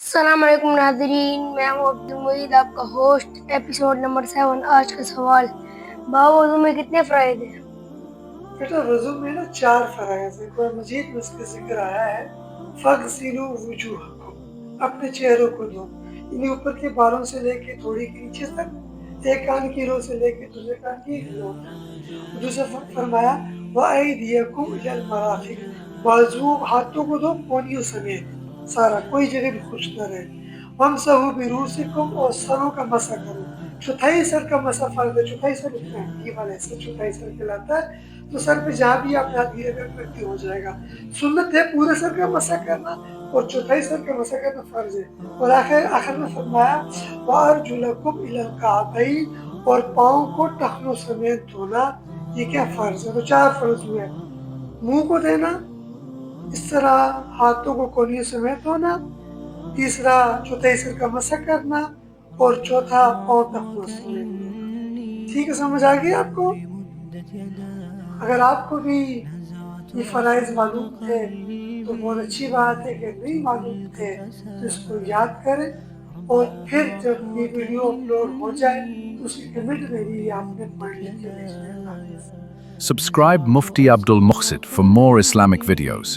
السلام علیکم ناظرین، میں ہوں عبدالمجید، آپ کا ہوسٹ۔ Episode number 7۔ آج کا سوال، وضو میں کتنے فرائض ہیں؟ بیٹا وضو میں 4 فرائض ہیں۔ قرآن مجید میں اس کا ذکر آیا ہے، فَاغْسِلُوا وُجُوهَكُمْ، اپنے چہروں کو دھو، یعنی اوپر کے بالوں سے لے کے تھوڑی کے نیچے تک، ایک کان کی رو سے لے کے دوسرے کان کی رو تک۔ دوسرا فرمایا وَأَيْدِيَكُمْ إِلَى الْمَرَافِقِ، بازو ہاتھوں کو دھو کونیوں سمیت، سارا کوئی جگہ بھی خشک نہ رہے۔ وَامْسَحُوا بِرُؤُوسِكُمْ، اور سروں کا مسح کرو۔ چوتھائی سر کا مسح فرض ہے۔ چوتھائی سر اتنا ہے، یہ والا حصہ چوتھائی سر کہلاتا ہے۔ تو سر پہ جہاں بھی آپ ہاتھ گیرے رکھتے ہو جائے گا۔ سنت ہے پورے سر کا مسح کرنا، اور چوتھائی سر کا مسح کرنا فرض ہے۔ اور آخر میں فرمایا وَأَرْجُلَكُمْ إِلَى الْكَعْبَيْنِ، اور پاؤں کو ٹخنوں سمیت دھونا، یہ کیا فرض ہے؟ تو 4 فرض ہوئے۔ منہ کو دینا، اس طرح ہاتھوں کو کونیوں سمیت دھونا، تیسرا چوتھائی سر کا مسح کرنا، اور چوتھا پاؤں ٹخنوں سمیت دھونا۔ ٹھیک ہے، سمجھ آ گئی آپ کو؟ اگر آپ کو بھی یہ فرائض معلوم تھے تو بہت اچھی بات ہے، کہ نہیں معلوم تھے تو اس کو یاد کریں، اور پھر جب یہ ویڈیو اپلوڈ ہو جائے تو اس کی کمنٹ میں بھی آپ نے پوائنٹ لکھ کے بھیجنا ہے۔ Subscribe Mufti Abdul Muqsid for more Islamic videos.